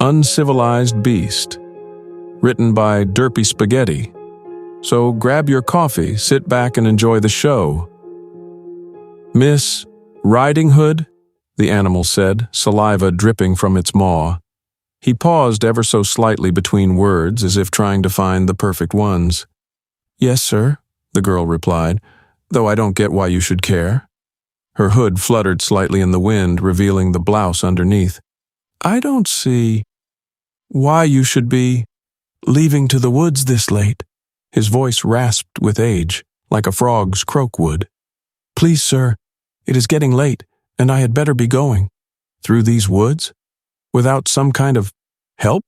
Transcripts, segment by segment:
Uncivilized Beast, written by Derpyspaghetti. So grab your coffee, sit back and enjoy the show. "Miss Riding Hood?" the animal said, saliva dripping from its maw. He paused ever so slightly between words, as if trying to find the perfect ones. "Yes, sir," the girl replied, "though I don't get why you should care." Her hood fluttered slightly in the wind, revealing the blouse underneath. "I don't see why you should be leaving to the woods this late." His voice rasped with age, like a frog's croak would. "Please, sir, it is getting late, and I had better be going." "Through these woods? Without some kind of help?"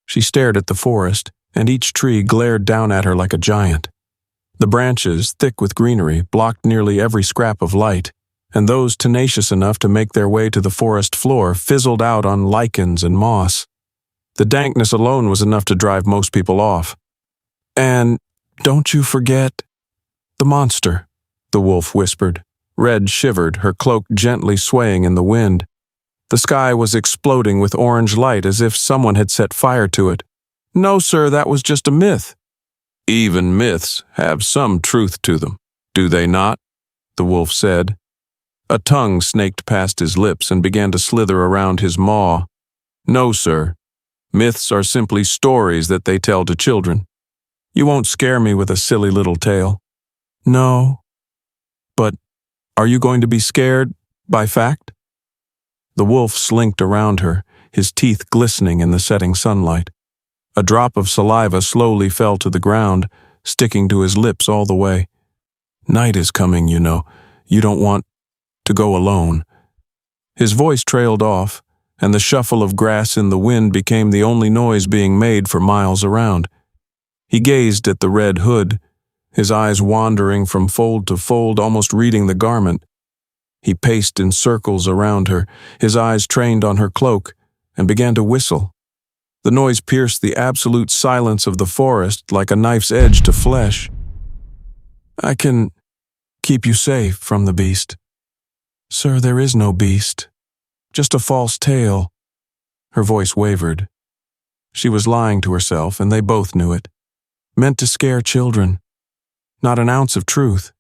She stared at the forest, and each tree glared down at her like a giant. The branches, thick with greenery, blocked nearly every scrap of light, and those tenacious enough to make their way to the forest floor fizzled out on lichens and moss. The dankness alone was enough to drive most people off. "And don't you forget the monster," the wolf whispered. Red shivered, her cloak gently swaying in the wind. The sky was exploding with orange light as if someone had set fire to it. "No, sir, that was just a myth." "Even myths have some truth to them, do they not?" the wolf said. A tongue snaked past his lips and began to slither around his maw. "No, sir. Myths are simply stories that they tell to children. You won't scare me with a silly little tale." "No. But are you going to be scared by fact?" The wolf slinked around her, his teeth glistening in the setting sunlight. A drop of saliva slowly fell to the ground, sticking to his lips all the way. "Night is coming, you know. You don't want to go alone." His voice trailed off, and the shuffle of grass in the wind became the only noise being made for miles around. He gazed at the red hood, his eyes wandering from fold to fold, almost reading the garment. He paced in circles around her, his eyes trained on her cloak, and began to whistle. The noise pierced the absolute silence of the forest like a knife's edge to flesh. "I can keep you safe from the beast." "Sir, there is no beast. Just a false tale." Her voice wavered. She was lying to herself, and they both knew it. Meant to scare children. Not an ounce of truth.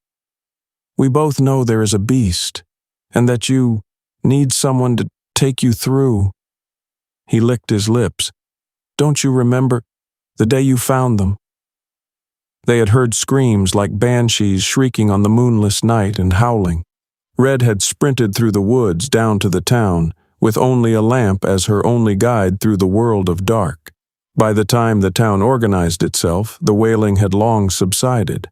"We both know there is a beast, and that you need someone to take you through." He licked his lips. "Don't you remember the day you found them?" They had heard screams like banshees shrieking on the moonless night and howling. Red had sprinted through the woods down to the town, with only a lamp as her only guide through the world of dark. By the time the town organized itself, the wailing had long subsided.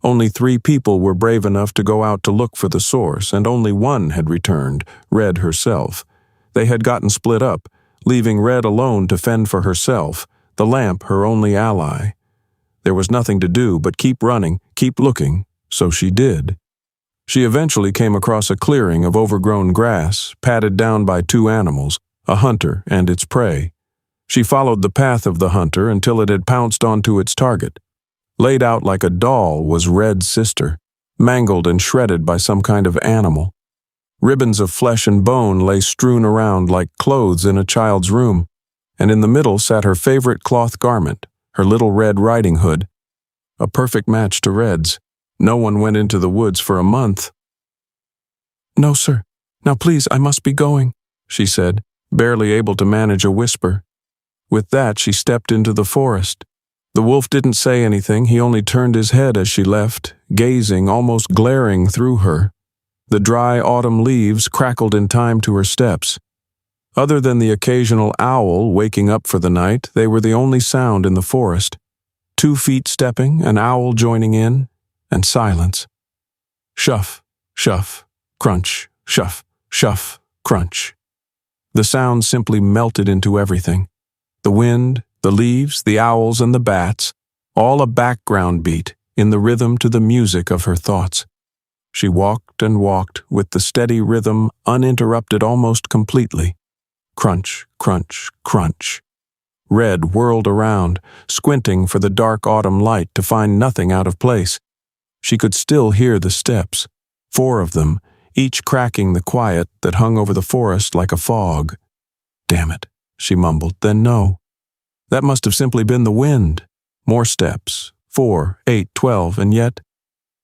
Only 3 people were brave enough to go out to look for the source, and only one had returned, Red herself. They had gotten split up, leaving Red alone to fend for herself, the lamp her only ally. There was nothing to do but keep running, keep looking, so she did. She eventually came across a clearing of overgrown grass, patted down by 2 animals, a hunter and its prey. She followed the path of the hunter until it had pounced onto its target. Laid out like a doll was Red's sister, mangled and shredded by some kind of animal. Ribbons of flesh and bone lay strewn around like clothes in a child's room, and in the middle sat her favorite cloth garment, her little red riding hood. A perfect match to Red's. No one went into the woods for a month. "No, sir. Now please, I must be going," she said, barely able to manage a whisper. With that, she stepped into the forest. The wolf didn't say anything, he only turned his head as she left, gazing, almost glaring through her. The dry autumn leaves crackled in time to her steps. Other than the occasional owl waking up for the night, they were the only sound in the forest. 2 feet stepping, an owl joining in, and silence. Shuff, shuff, crunch, shuff, shuff, crunch. The sound simply melted into everything. The wind, the leaves, the owls, and the bats, all a background beat in the rhythm to the music of her thoughts. She walked and walked with the steady rhythm uninterrupted almost completely. Crunch, crunch, crunch. Red whirled around, squinting for the dark autumn light to find nothing out of place. She could still hear the steps, 4 of them, each cracking the quiet that hung over the forest like a fog. "Damn it," she mumbled, then no. That must have simply been the wind. More steps, 4, 8, 12, and yet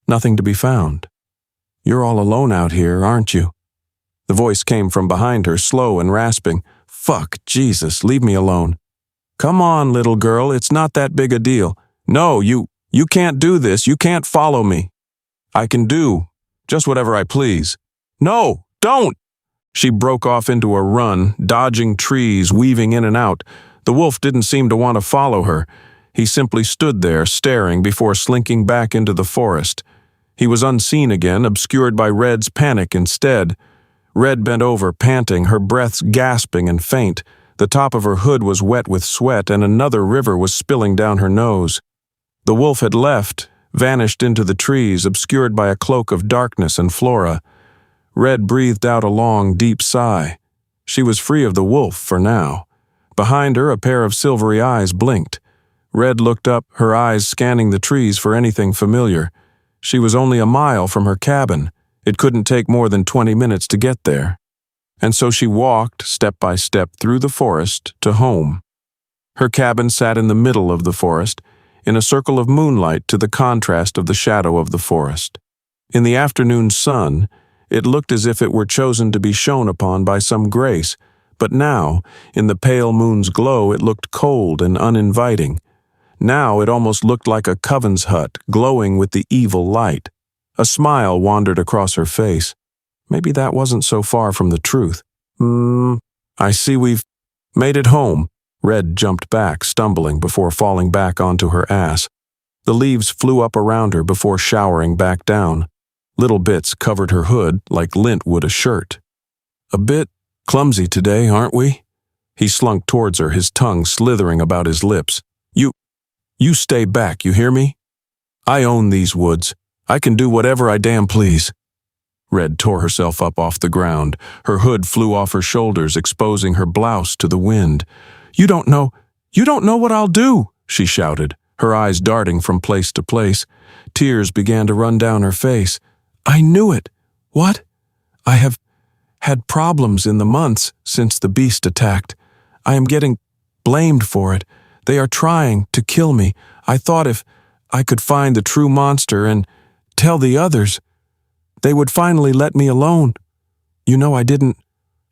nothing to be found. "You're all alone out here, aren't you?" The voice came from behind her, slow and rasping. "Fuck, Jesus, leave me alone." "Come on, little girl, it's not that big a deal." "No, you can't do this, you can't follow me." "I can do just whatever I please." "No, don't!" She broke off into a run, dodging trees, weaving in and out. The wolf didn't seem to want to follow her. He simply stood there, staring before slinking back into the forest. He was unseen again, obscured by Red's panic instead. Red bent over, panting, her breaths gasping and faint. The top of her hood was wet with sweat, and another river was spilling down her nose. The wolf had left, vanished into the trees, obscured by a cloak of darkness and flora. Red breathed out a long, deep sigh. She was free of the wolf for now. Behind her, a pair of silvery eyes blinked. Red looked up, her eyes scanning the trees for anything familiar. She was only a mile from her cabin. It couldn't take more than 20 minutes to get there. And so she walked, step by step, through the forest to home. Her cabin sat in the middle of the forest, in a circle of moonlight to the contrast of the shadow of the forest. In the afternoon sun, it looked as if it were chosen to be shone upon by some grace, but now, in the pale moon's glow, it looked cold and uninviting. Now it almost looked like a coven's hut, glowing with the evil light. A smile wandered across her face. Maybe that wasn't so far from the truth. I see we've made it home." Red jumped back, stumbling before falling back onto her ass. The leaves flew up around her before showering back down. Little bits covered her hood like lint would a shirt. "A bit clumsy today, aren't we?" He slunk towards her, his tongue slithering about his lips. You stay back, you hear me? I own these woods. I can do whatever I damn please." Red tore herself up off the ground. Her hood flew off her shoulders, exposing her blouse to the wind. You don't know what I'll do," she shouted, her eyes darting from place to place. Tears began to run down her face. "I knew it. What? I have had problems in the months since the beast attacked. I am getting blamed for it. They are trying to kill me. I thought if I could find the true monster and tell the others, they would finally let me alone. You know I didn't.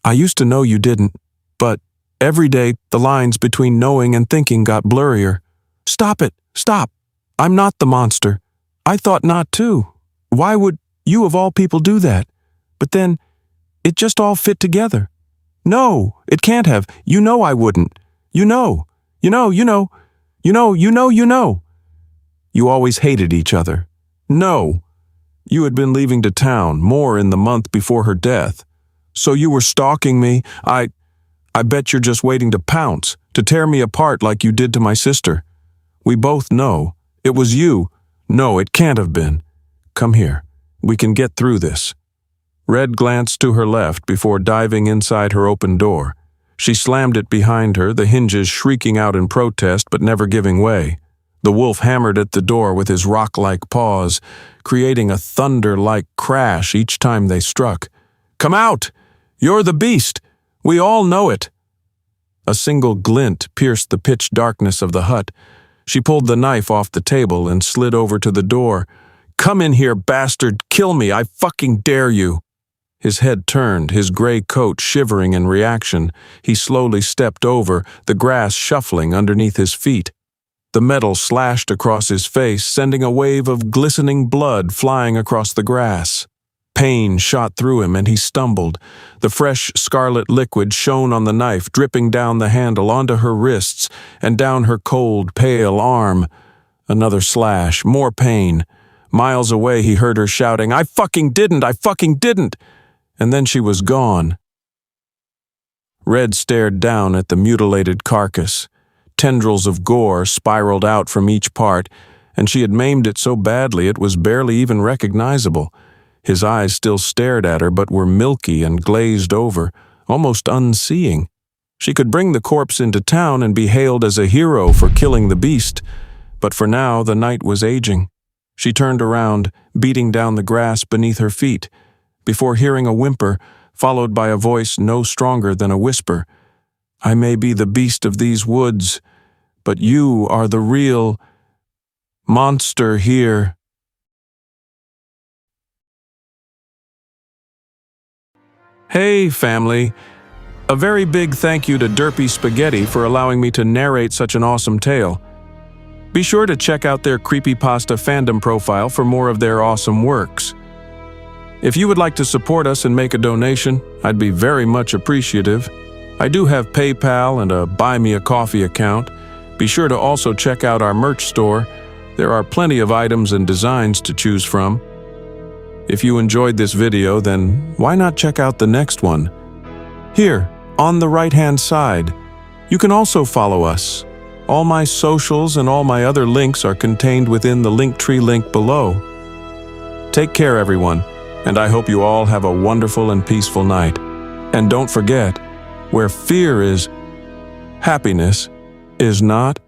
I used to know you didn't, but every day the lines between knowing and thinking got blurrier. Stop it, stop. I'm not the monster. I thought not too. Why would you of all people do that? But then it just all fit together. No, it can't have. You know I wouldn't. You know. You always hated each other. No. You had been leaving to town, more in the month before her death. So you were stalking me. I bet you're just waiting to pounce, to tear me apart like you did to my sister. We both know. It was you. No, it can't have been. Come here. We can get through this." Red glanced to her left before diving inside her open door. She slammed it behind her, the hinges shrieking out in protest but never giving way. The wolf hammered at the door with his rock-like paws, creating a thunder-like crash each time they struck. "Come out! You're the beast! We all know it!" A single glint pierced the pitch darkness of the hut. She pulled the knife off the table and slid over to the door. "Come in here, bastard! Kill me! I fucking dare you!" His head turned, his gray coat shivering in reaction. He slowly stepped over, the grass shuffling underneath his feet. The metal slashed across his face, sending a wave of glistening blood flying across the grass. Pain shot through him and he stumbled. The fresh scarlet liquid shone on the knife, dripping down the handle onto her wrists and down her cold, pale arm. Another slash, more pain. Miles away he heard her shouting, I fucking didn't! And then she was gone. Red stared down at the mutilated carcass. Tendrils of gore spiraled out from each part, and she had maimed it so badly it was barely even recognizable. His eyes still stared at her but were milky and glazed over, almost unseeing. She could bring the corpse into town and be hailed as a hero for killing the beast, but for now the night was aging. She turned around, beating down the grass beneath her feet. before hearing a whimper, followed by a voice no stronger than a whisper. I may be the beast of these woods, but you are the real monster here. Hey, family! A very big thank you to Derpyspaghetti for allowing me to narrate such an awesome tale. Be sure to check out their Creepypasta fandom profile for more of their awesome works. If you would like to support us and make a donation, I'd be very much appreciative. I do have PayPal and a Buy Me a Coffee account. Be sure to also check out our merch store. There are plenty of items and designs to choose from. If you enjoyed this video, then why not check out the next one? Here, on the right-hand side, you can also follow us. All my socials and all my other links are contained within the Linktree link below. Take care, everyone, and I hope you all have a wonderful and peaceful night. And don't forget, where fear is, happiness is not.